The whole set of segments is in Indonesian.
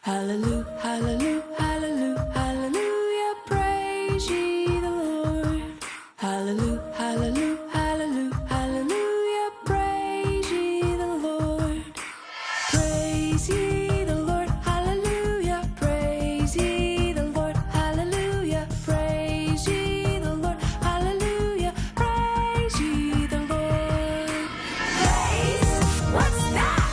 Hallelujah, hallelujah, hallelujah, hallelujah, praise ye the Lord. Hallelujah, hallelujah, hallelujah, hallelujah, praise ye the Lord. Praise ye the Lord, hallelujah, praise ye the Lord, hallelujah, praise ye the Lord, hallelujah, praise ye the Lord. Praise, what's that?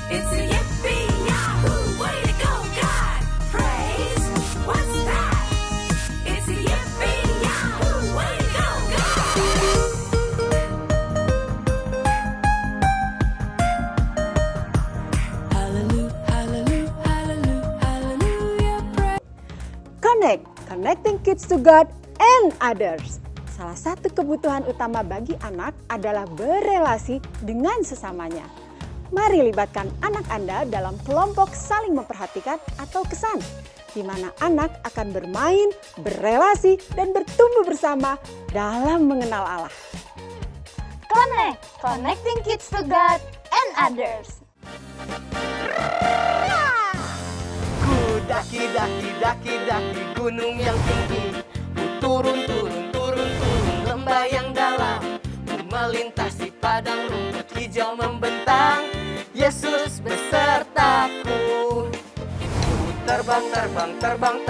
It's a yippee yahoo, way to go, God! Praise, what's that? It's a yippee yahoo, way to go, God! Hallelujah, hallelujah, hallelujah, hallelujah, praise. Connecting kids to God and others. Salah satu kebutuhan utama bagi anak adalah berelasi dengan sesamanya. Mari libatkan anak Anda dalam kelompok saling memperhatikan atau kesan, di mana anak akan bermain, berelasi, dan bertumbuh bersama dalam mengenal Allah. Connecting kids to God and others. Ku daki gunung yang tinggi. Ku turun lembah yang dalam. Ku melintasi padang rumput hijau membentang. Yesus besertaku. Ku terbang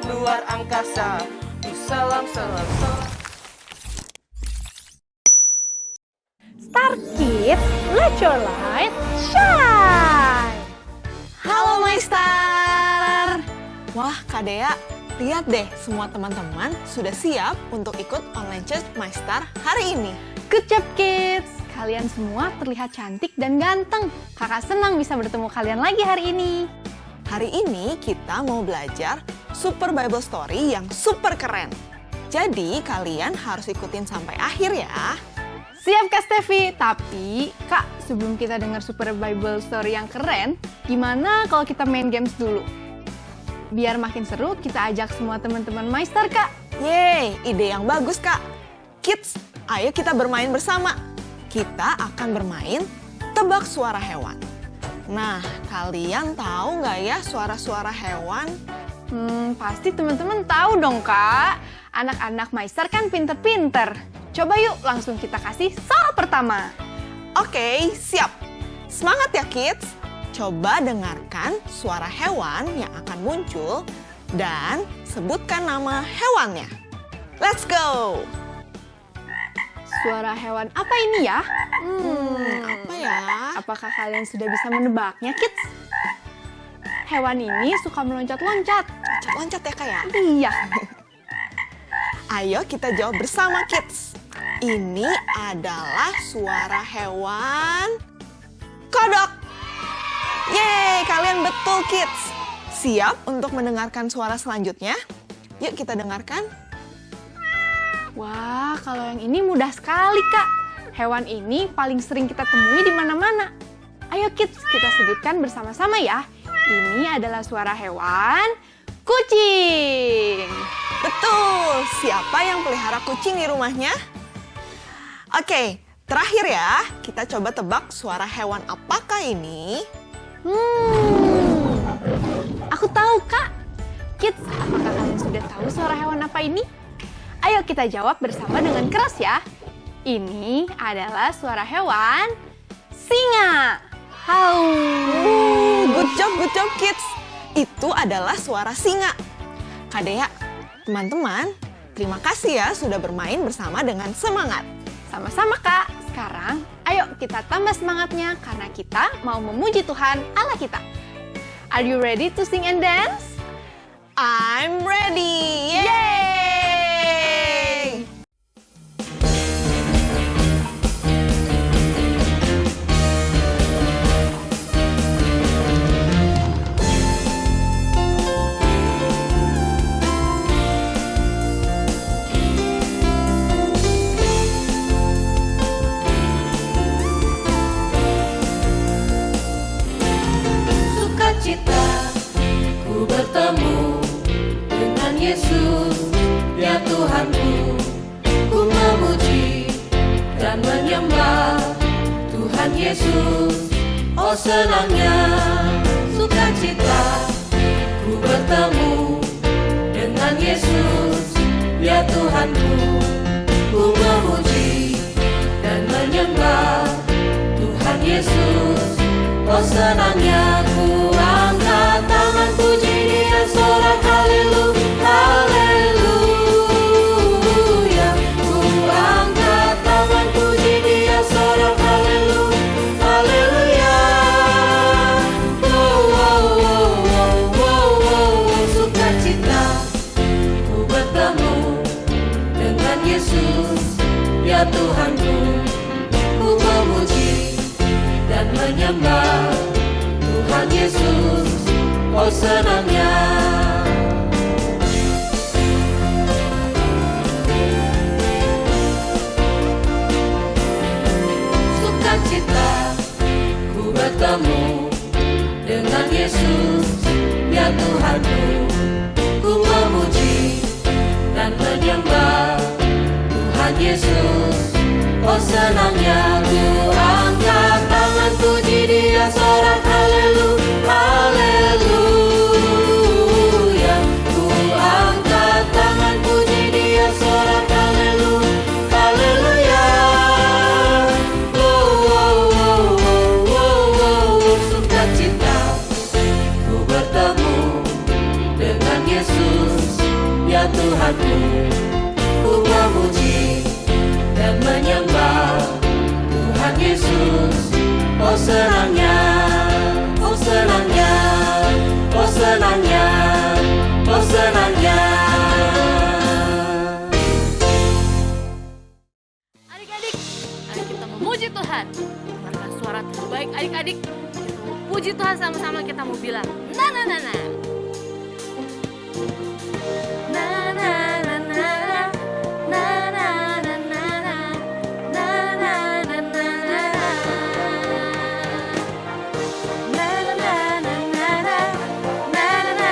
keluar angkasa. Ku selam. Star Kids, let your light shine! Halo My Star! Wah Kak Dea, lihat deh semua teman-teman sudah siap untuk ikut online church My Star hari ini. Good job kids! Kalian semua terlihat cantik dan ganteng. Kakak senang bisa bertemu kalian lagi hari ini. Hari ini kita mau belajar Super Bible Story yang super keren. Jadi kalian harus ikutin sampai akhir ya. Siap Kak Stevi, tapi Kak sebelum kita dengar Super Bible Story yang keren, gimana kalau kita main games dulu? Biar makin seru, kita ajak semua teman-teman My Star Kak. Yeay, ide yang bagus Kak. Kids, ayo kita bermain bersama. Kita akan bermain tebak suara hewan. Nah, kalian tahu nggak ya suara-suara hewan? Pasti teman-teman tahu dong Kak. Anak-anak My Star kan pinter-pinter. Coba yuk langsung kita kasih soal pertama. Oke, siap. Semangat ya kids. Coba dengarkan suara hewan yang akan muncul dan sebutkan nama hewannya. Let's go! Suara hewan apa ini ya? Apa ya? Apakah kalian sudah bisa menebaknya kids? Hewan ini suka meloncat-loncat. Loncat ya Kak ya? Iya. Ayo kita jawab bersama kids. Ini adalah suara hewan kodok. Yeay, kalian betul kids. Siap untuk mendengarkan suara selanjutnya? Yuk kita dengarkan. Wah, kalau yang ini mudah sekali Kak. Hewan ini paling sering kita temui di mana-mana. Ayo kids, kita sebutkan bersama-sama ya. Ini adalah suara hewan kucing. Betul, siapa yang pelihara kucing di rumahnya? Oke, terakhir ya, kita coba tebak suara hewan apakah ini? Aku tahu Kak. Kids, apakah kalian sudah tahu suara hewan apa ini? Ayo kita jawab bersama dengan keras ya. Ini adalah suara hewan singa. Good job kids. Itu adalah suara singa. Kak Dea, teman-teman, terima kasih ya sudah bermain bersama dengan semangat. Sama-sama Kak. Sekarang ayo kita tambah semangatnya karena kita mau memuji Tuhan Allah kita. Are you ready to sing and dance? I'm ready! Yeay! Sukacita ku bertemu dengan Yesus, Dia Tuhanku. Ku memuji dan menyembah Tuhan Yesus. Oh senangnya sukacita ku bertemu dengan Yesus, ya Tuhanku. Ku memuji dan menyembah Tuhan Yesus. Oh senangnya ku angkat tangan puji Dia, sorak haleluya, haleluya. Ku angkat tangan puji Dia, sorak haleluya, haleluya. Oh, oh, oh, oh, oh, oh, sukacita ku bertemu dengan Yesus, ya Tuhanku. Ku memuji dan menyembah Tuhan Yesus. Oh senangnya sukacita ku bertemu dengan Yesus, ya Tuhanku. Ku memuji dan menyembah Tuhan Yesus. Oh senangnya ku angkat tangan puji Dia, sorak haleluya, haleluya. Ku angkat tangan puji Dia, sorak haleluya, haleluya. Oh, oh, oh, oh, oh, oh, sukacita ku bertemu dengan Yesus, ya Tuhanku. Ku memuji dan menyembah Tuhan Yesus. Oh senangnya, oh senangnya, oh senangnya, oh senangnya. Adik-adik, ayo kita memuji Tuhan. Dengarkan suara terbaik adik-adik. Kita mau puji Tuhan sama-sama, kita mau bilang na na na na. Na na na na na na na na na na na na na na. Na na na na na na na na na na na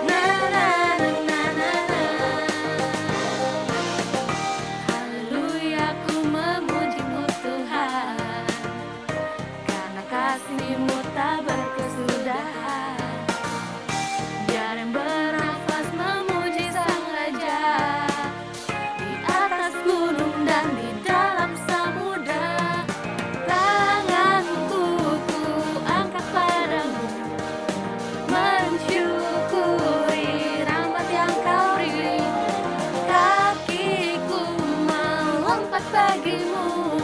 na na na na na. Haleluya, ku memuji-Mu Tuhan, karena kasih-Mu tak berkesudahan. Biar yang bernafas memuji Sang Raja, di atas gunung dan di dalam samudra. Tanganku ku angkat padamu, mensyukuri rahmat yang Kau beri. Kakiku melompat bagimu,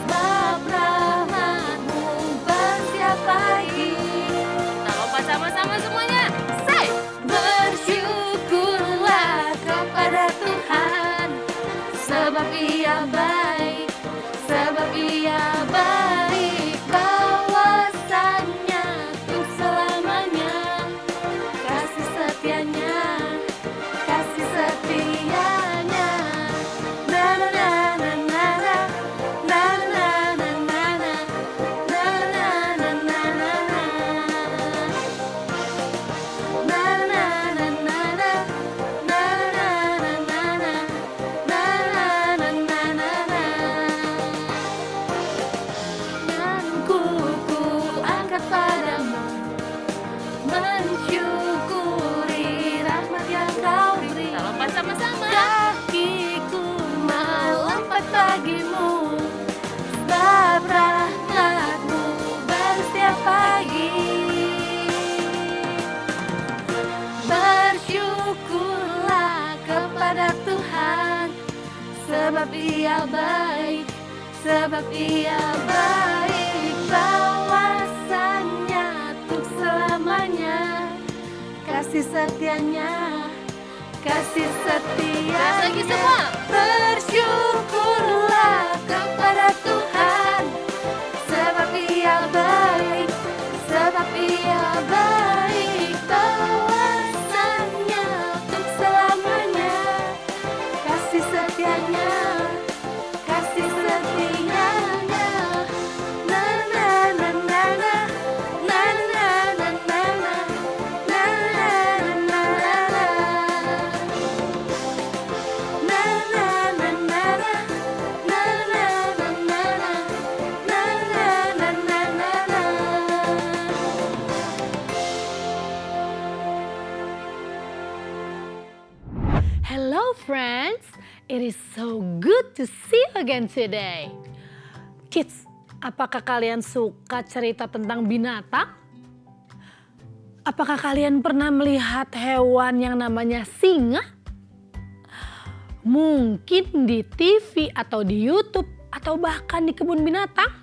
sebab rahmat-Mu bersiap pagi. Kita lompat sama-sama semuanya. Say! Bersyukurlah kepada Tuhan, sebab Ia baik, sebab Ia baik. Bawasanya untuk selamanya, kasih setianya, kasih setianya. Na na na na na na na na na na na na na na na na. Na na na na na na na na na na na na na na na. Dan ku angkat padamu, mensyukuri rahmat yang Kau beri. Kita lompat sama-sama. Kakiku melompat bagimu, sebab rahmat-Mu bersetiap pagi. Bersyukurlah kepada Tuhan, sebab Ia baik, sebab Ia baik. Bawasanya untuk selamanya, kasih setianya, kasih setia. Lagi semua. Bersyukurlah kepada Tuhan, sebab Ia baik, sebab Ia baik. Bawasanya untuk selamanya, kasih setianya, kasih setianya. Na na na na na na na na na na na na na na. Hello friends, it is so good to see you again today. Kids, apakah kalian suka cerita tentang binatang? Apakah kalian pernah melihat hewan yang namanya singa? Mungkin di TV atau di YouTube atau bahkan di kebun binatang.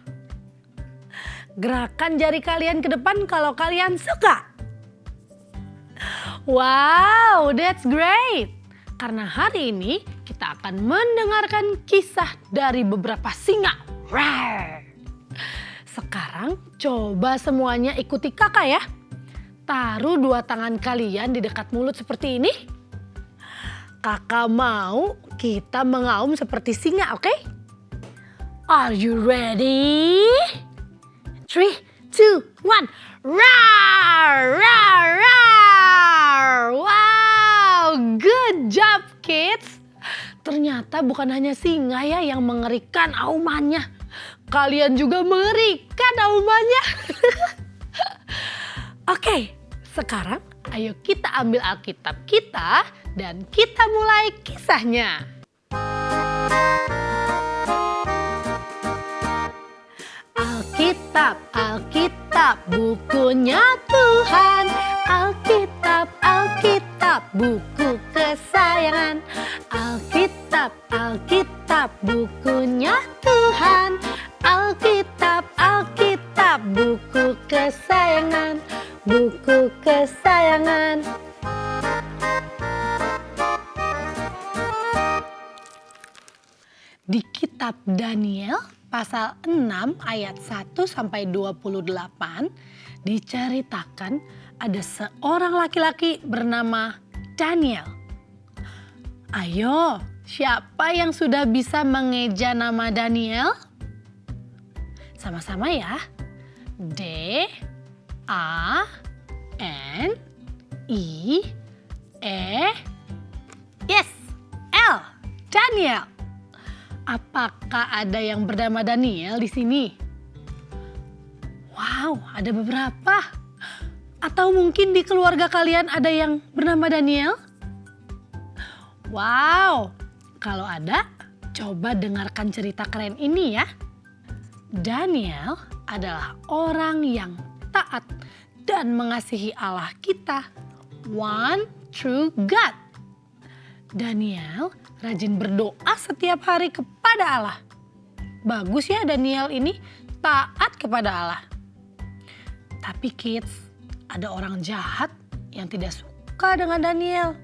Gerakan jari kalian ke depan kalau kalian suka. Wow, that's great. Karena hari ini kita akan mendengarkan kisah dari beberapa singa. Rawr. Sekarang coba semuanya ikuti kakak ya. Taruh 2 tangan kalian di dekat mulut seperti ini. Kakak mau kita mengaum seperti singa, oke? Are you ready? 3, 2, 1. Roar! Roar! Roar! Wow! Good job, kids! Ternyata bukan hanya singa ya yang mengerikan aumannya. Kalian juga mengerikan aumannya. Oke, sekarang ayo kita ambil Alkitab kita dan kita mulai kisahnya. Alkitab, Alkitab, bukunya Tuhan. Alkitab, Alkitab, buku kesayangan. Alkitab, Alkitab, bukunya Tuhan. Alkitab, Alkitab, buku kesayangan. Buku kesayangan. Di kitab Daniel pasal 6 ayat 1 sampai 28 diceritakan ada seorang laki-laki bernama Daniel. Ayo, siapa yang sudah bisa mengeja nama Daniel? Sama-sama ya. D A N I E Yes, L. Daniel. Apakah ada yang bernama Daniel di sini? Wow, ada beberapa. Atau mungkin di keluarga kalian ada yang bernama Daniel? Wow, kalau ada, coba dengarkan cerita keren ini ya. Daniel adalah orang yang taat dan mengasihi Allah kita, one true God. Daniel rajin berdoa setiap hari kepada Allah. Bagus ya Daniel ini taat kepada Allah. Tapi kids, ada orang jahat yang tidak suka dengan Daniel.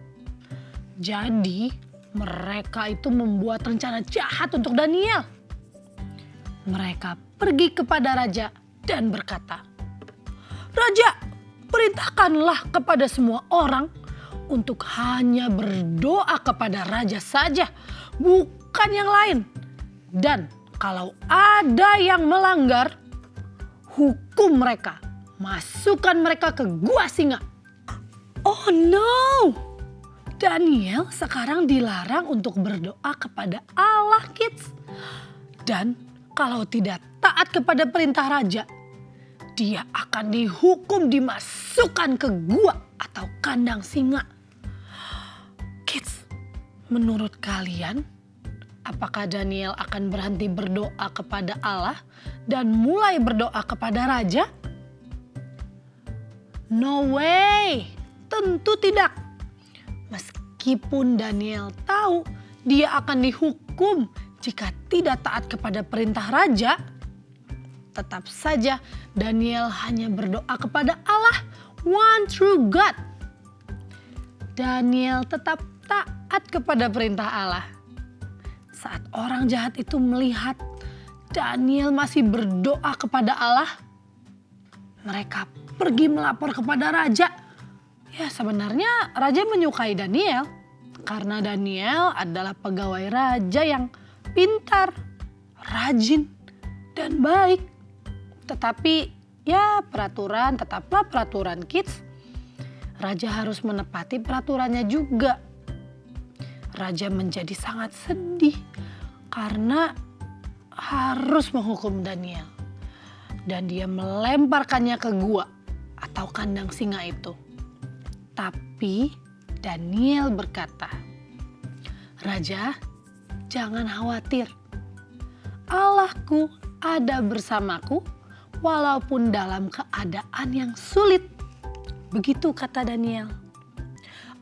Jadi mereka itu membuat rencana jahat untuk Daniel. Mereka pergi kepada raja dan berkata, "Raja, perintahkanlah kepada semua orang untuk hanya berdoa kepada raja saja, bukan yang lain. Dan kalau ada yang melanggar, hukum mereka, masukkan mereka ke gua singa." Oh no! Daniel sekarang dilarang untuk berdoa kepada Allah, kids. Dan kalau tidak taat kepada perintah raja, dia akan dihukum dimasukkan ke gua atau kandang singa. Kids, menurut kalian, apakah Daniel akan berhenti berdoa kepada Allah dan mulai berdoa kepada raja? No way, tentu tidak. Meskipun Daniel tahu dia akan dihukum jika tidak taat kepada perintah raja, tetap saja Daniel hanya berdoa kepada Allah, one true God. Daniel tetap taat kepada perintah Allah. Saat orang jahat itu melihat Daniel masih berdoa kepada Allah, mereka pergi melapor kepada raja. Ya, sebenarnya raja menyukai Daniel karena Daniel adalah pegawai raja yang pintar, rajin, dan baik. Tetapi ya peraturan tetaplah peraturan, kids. Raja harus menepati peraturannya juga. Raja menjadi sangat sedih karena harus menghukum Daniel. Dan dia melemparkannya ke gua atau kandang singa itu. Tapi Daniel berkata, Raja, jangan khawatir. Allahku ada bersamaku walaupun dalam keadaan yang sulit. Begitu kata Daniel.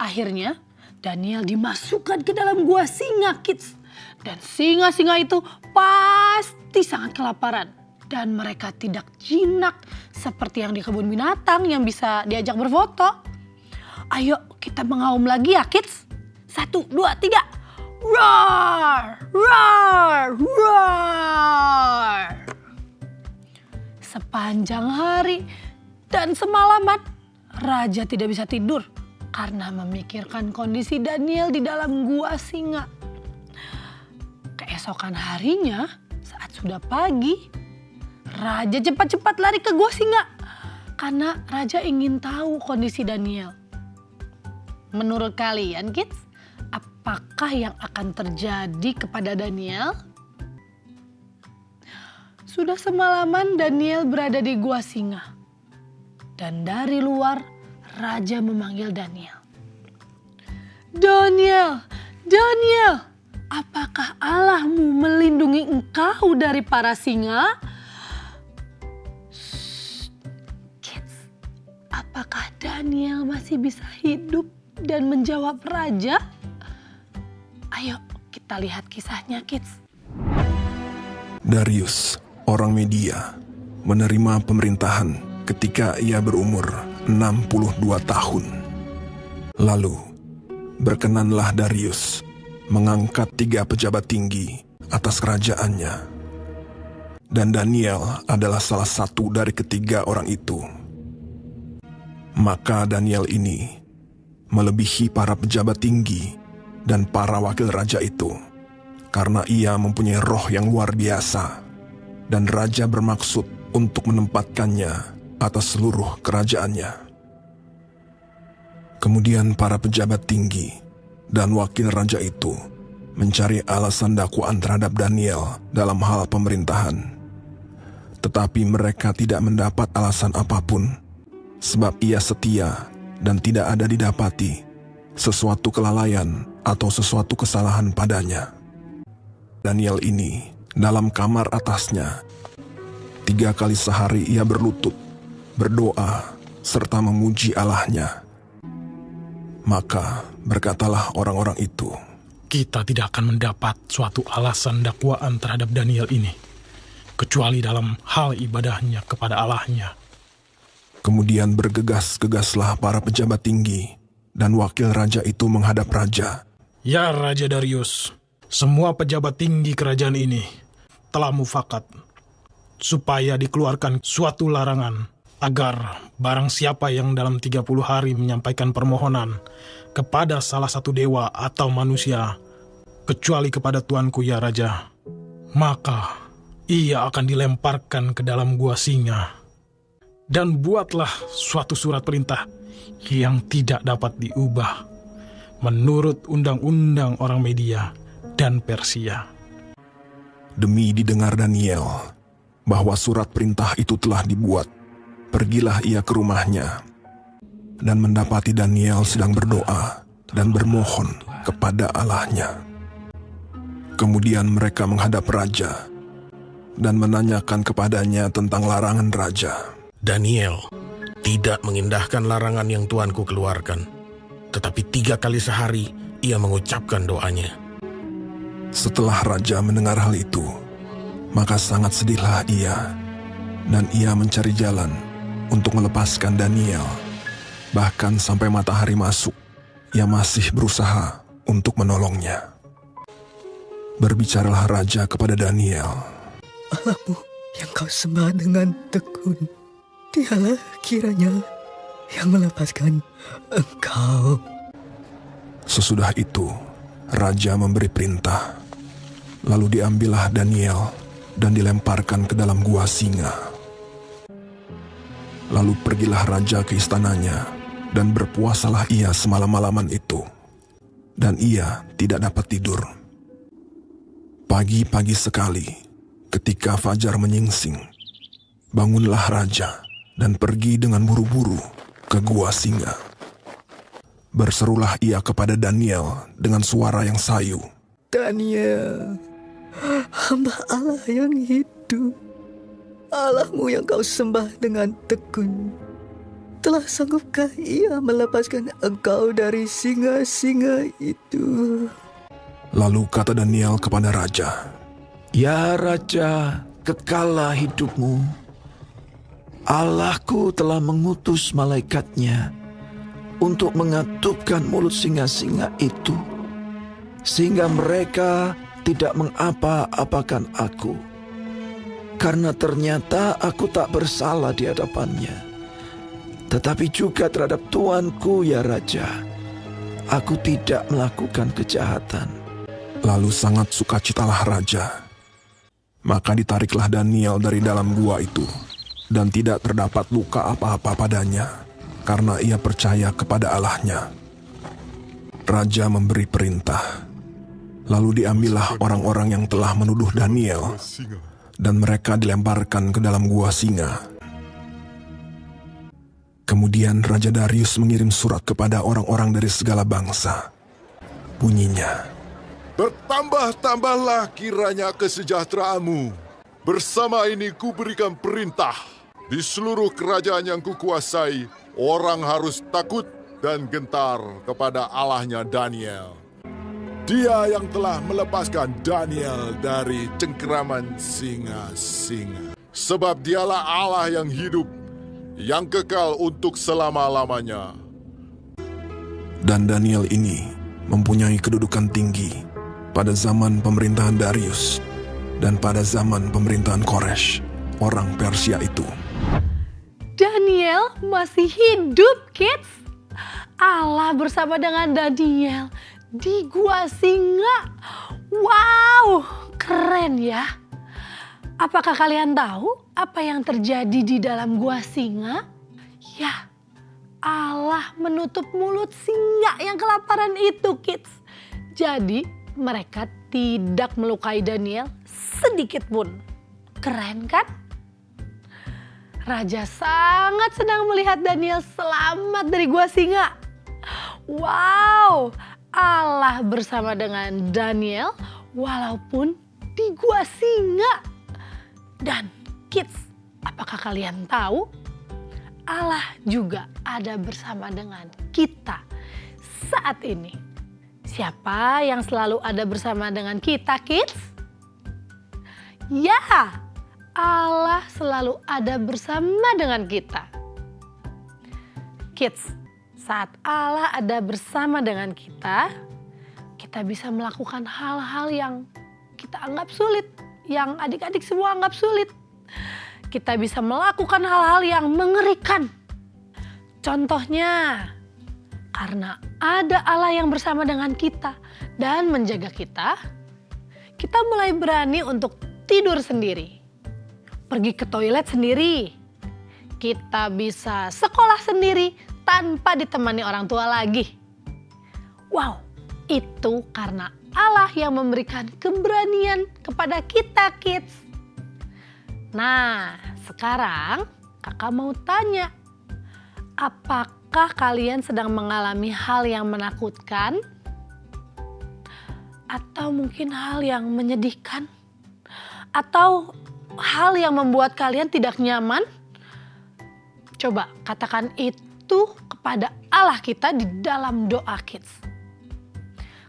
Akhirnya Daniel dimasukkan ke dalam gua singa, kids. Dan singa-singa itu pasti sangat kelaparan. Dan mereka tidak jinak seperti yang di kebun binatang yang bisa diajak berfoto. Ayo kita mengaum lagi ya, kids. 1, 2, 3. Roar! Roar! Roar! Sepanjang hari dan semalaman, Raja tidak bisa tidur karena memikirkan kondisi Daniel di dalam gua singa. Keesokan harinya, saat sudah pagi, Raja cepat-cepat lari ke gua singa karena Raja ingin tahu kondisi Daniel. Menurut kalian, kids, apakah yang akan terjadi kepada Daniel? Sudah semalaman Daniel berada di gua singa. Dan dari luar, Raja memanggil Daniel. Daniel, Daniel, apakah Allahmu melindungi engkau dari para singa? Kids, apakah Daniel masih bisa hidup dan menjawab Raja? Ayo kita lihat kisahnya, kids. Darius, orang Media, menerima pemerintahan ketika ia berumur 62 tahun. Lalu, berkenanlah Darius mengangkat 3 pejabat tinggi atas kerajaannya. Dan Daniel adalah salah satu dari ketiga orang itu. Maka Daniel ini melebihi para pejabat tinggi dan para wakil raja itu, karena ia mempunyai roh yang luar biasa, dan raja bermaksud untuk menempatkannya atas seluruh kerajaannya. Kemudian para pejabat tinggi dan wakil raja itu mencari alasan dakwaan terhadap Daniel dalam hal pemerintahan. Tetapi mereka tidak mendapat alasan apapun, sebab ia setia dan tidak ada didapati sesuatu kelalaian atau sesuatu kesalahan padanya. Daniel ini dalam kamar atasnya 3 kali sehari ia berlutut, berdoa, serta memuji Allahnya. Maka berkatalah orang-orang itu, kita tidak akan mendapat suatu alasan dakwaan terhadap Daniel ini, kecuali dalam hal ibadahnya kepada Allahnya. Kemudian bergegas-gegaslah para pejabat tinggi dan wakil raja itu menghadap raja. Ya Raja Darius, semua pejabat tinggi kerajaan ini telah mufakat supaya dikeluarkan suatu larangan agar barang siapa yang dalam 30 hari menyampaikan permohonan kepada salah satu dewa atau manusia, kecuali kepada tuanku ya Raja, maka ia akan dilemparkan ke dalam gua singa. Dan buatlah suatu surat perintah yang tidak dapat diubah menurut undang-undang orang Media dan Persia. Demi didengar Daniel bahwa surat perintah itu telah dibuat, pergilah ia ke rumahnya dan mendapati Daniel sedang berdoa dan bermohon kepada Allahnya. Kemudian mereka menghadap raja dan menanyakan kepadanya tentang larangan raja. Daniel tidak mengindahkan larangan yang tuanku keluarkan, tetapi 3 kali sehari ia mengucapkan doanya. Setelah raja mendengar hal itu, maka sangat sedihlah ia, dan ia mencari jalan untuk melepaskan Daniel. Bahkan sampai matahari masuk, ia masih berusaha untuk menolongnya. Berbicaralah raja kepada Daniel. Allahmu yang kau sembah dengan tekun, dialah kiranya yang melepaskan engkau. Sesudah itu, raja memberi perintah. Lalu diambillah Daniel dan dilemparkan ke dalam gua singa. Lalu pergilah raja ke istananya dan berpuasalah ia semalam-malaman itu. Dan ia tidak dapat tidur. Pagi-pagi sekali, ketika fajar menyingsing, bangunlah raja dan pergi dengan buru-buru ke gua singa. Berserulah ia kepada Daniel dengan suara yang sayu. Daniel, hamba Allah yang hidup, Allahmu yang kau sembah dengan tekun, telah sanggupkah ia melepaskan engkau dari singa-singa itu? Lalu kata Daniel kepada raja, Ya Raja, kekallah hidupmu. Allahku telah mengutus malaikatnya untuk mengatupkan mulut singa-singa itu, sehingga mereka tidak mengapa-apakan aku. Karena ternyata aku tak bersalah di hadapannya. Tetapi juga terhadap tuanku, ya Raja, aku tidak melakukan kejahatan. Lalu sangat sukacitalah raja. Maka ditariklah Daniel dari dalam gua itu, dan tidak terdapat luka apa-apa padanya, karena ia percaya kepada Allahnya. Raja memberi perintah. Lalu diambillah orang-orang yang telah menuduh Daniel, dan mereka dilemparkan ke dalam gua singa. Kemudian Raja Darius mengirim surat kepada orang-orang dari segala bangsa. Bunyinya, Bertambah-tambahlah kiranya kesejahteraanmu. Bersama ini kuberikan perintah. Di seluruh kerajaan yang kukuasai, orang harus takut dan gentar kepada Allahnya Daniel. Dia yang telah melepaskan Daniel dari cengkeraman singa-singa. Sebab dialah Allah yang hidup, yang kekal untuk selama-lamanya. dan Daniel ini mempunyai kedudukan tinggi pada zaman pemerintahan Darius dan pada zaman pemerintahan Koresh, orang Persia itu. Daniel masih hidup, kids. Allah bersama dengan Daniel di gua singa. Wow, keren ya. Apakah kalian tahu apa yang terjadi di dalam gua singa? Ya, Allah menutup mulut singa yang kelaparan itu, kids. Jadi mereka tidak melukai Daniel sedikit pun. Keren kan? Raja sangat senang melihat Daniel selamat dari gua singa. Wow, Allah bersama dengan Daniel walaupun di gua singa. Dan kids, apakah kalian tahu? Allah juga ada bersama dengan kita saat ini. Siapa yang selalu ada bersama dengan kita, kids? Ya, Allah selalu ada bersama dengan kita. Kids, saat Allah ada bersama dengan kita bisa melakukan hal-hal yang kita anggap sulit, yang adik-adik semua anggap sulit. Kita bisa melakukan hal-hal yang mengerikan. Contohnya, karena ada Allah yang bersama dengan kita dan menjaga kita mulai berani untuk tidur sendiri, pergi ke toilet sendiri. Kita bisa sekolah sendiri tanpa ditemani orang tua lagi. Wow, itu karena Allah yang memberikan keberanian kepada kita, kids. Nah, sekarang kakak mau tanya, apakah kalian sedang mengalami hal yang menakutkan? Atau mungkin hal yang menyedihkan? Atau hal yang membuat kalian tidak nyaman? Coba katakan itu kepada Allah kita di dalam doa, kids.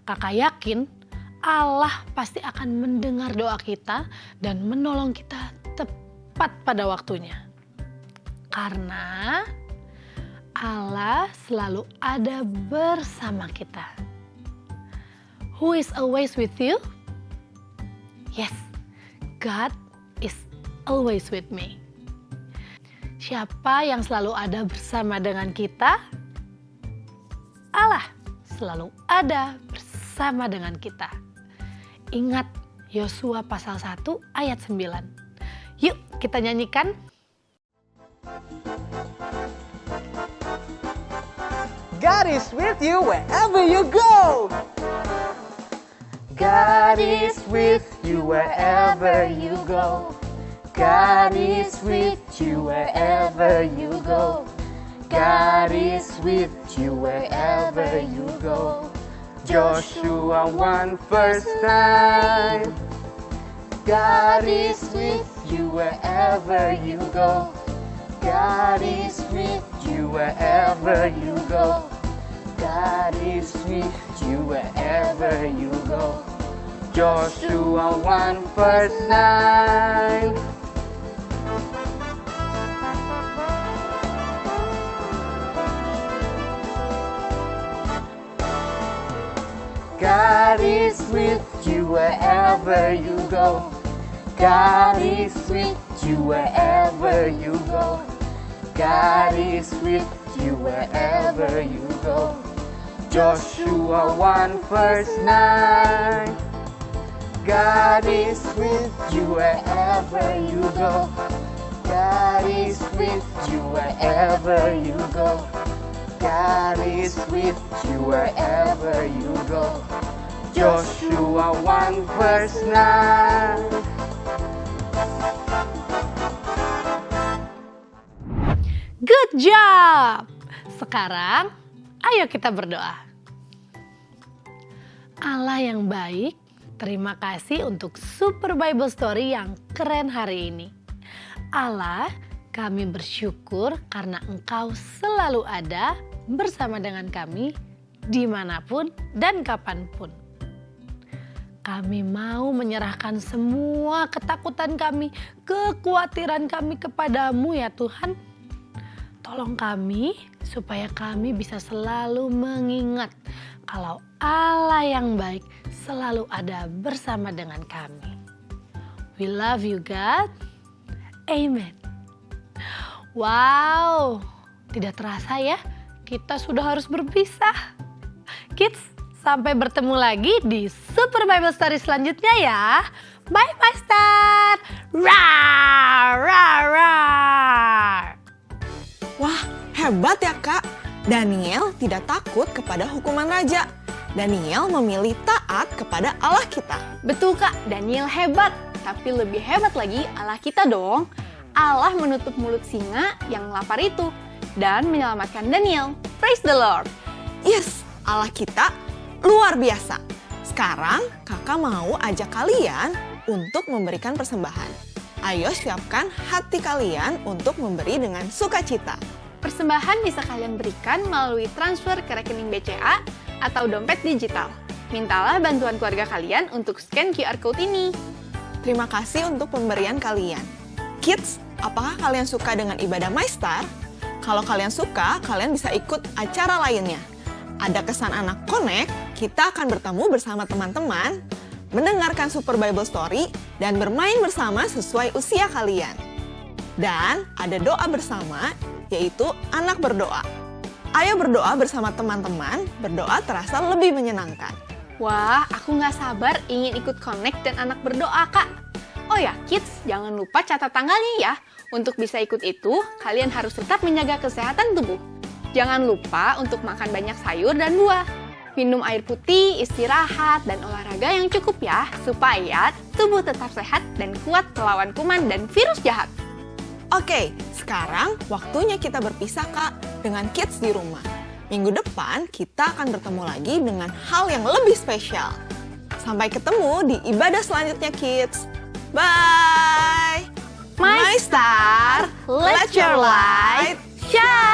Kakak yakin Allah pasti akan mendengar doa kita dan menolong kita tepat pada waktunya. Karena Allah selalu ada bersama kita. Who is always with you? Yes, God is always with me. Siapa yang selalu ada bersama dengan kita? Allah selalu ada bersama dengan kita. Ingat Yosua pasal 1 ayat 9. Yuk kita nyanyikan. God is with you wherever you go. God is with you wherever you go. God is with you wherever you go. God is with you wherever you go. Joshua 1 verse 9. God is with you wherever you go. God is with you wherever you go. God is with you wherever you go. Joshua 1 verse 9. God is with you wherever you go. God is with you wherever you go. God is with you wherever you go. Joshua 1 verse 9. God is with you wherever you go. God is with you wherever you go. God is with you wherever you go. Joshua 1 verse 9. Good job! Sekarang, ayo kita berdoa. Allah yang baik, terima kasih untuk Super Bible Story yang keren hari ini. Allah, kami bersyukur karena Engkau selalu ada bersama dengan kami dimanapun dan kapanpun. Kami mau menyerahkan semua ketakutan kami, kekhawatiran kami kepadamu ya Tuhan. Tolong kami supaya kami bisa selalu mengingat kalau Allah yang baik selalu ada bersama dengan kami. We love you God. Amen. Wow, tidak terasa ya, kita sudah harus berpisah. Kids, sampai bertemu lagi di Super Bible Story selanjutnya ya. Bye Bye Star. Rar, rar, rar. Wah, hebat ya Kak. Daniel tidak takut kepada hukuman raja. Daniel memilih taat kepada Allah kita. Betul Kak, Daniel hebat. Tapi lebih hebat lagi Allah kita dong. Allah menutup mulut singa yang lapar itu dan menyelamatkan Daniel. Praise the Lord. Yes, Allah kita luar biasa. Sekarang kakak mau ajak kalian untuk memberikan persembahan. Ayo siapkan hati kalian untuk memberi dengan sukacita. Persembahan bisa kalian berikan melalui transfer ke rekening BCA atau dompet digital. Mintalah bantuan keluarga kalian untuk scan QR Code ini. Terima kasih untuk pemberian kalian. Kids, apakah kalian suka dengan ibadah MyStar? Kalau kalian suka, kalian bisa ikut acara lainnya. Ada Kesan Anak Connect, kita akan bertemu bersama teman-teman, mendengarkan Super Bible Story, dan bermain bersama sesuai usia kalian. Dan ada doa bersama, yaitu anak berdoa. Ayo berdoa bersama teman-teman, berdoa terasa lebih menyenangkan. Wah, aku nggak sabar ingin ikut Connect dan anak berdoa, Kak. Oh ya, kids, jangan lupa catat tanggalnya ya. Untuk bisa ikut itu, kalian harus tetap menjaga kesehatan tubuh. Jangan lupa untuk makan banyak sayur dan buah. Minum air putih, istirahat, dan olahraga yang cukup ya, supaya tubuh tetap sehat dan kuat melawan kuman dan virus jahat. Oke, sekarang waktunya kita berpisah Kak dengan kids di rumah. Minggu depan kita akan bertemu lagi dengan hal yang lebih spesial. Sampai ketemu di ibadah selanjutnya kids. Bye! My Star, let your light shine!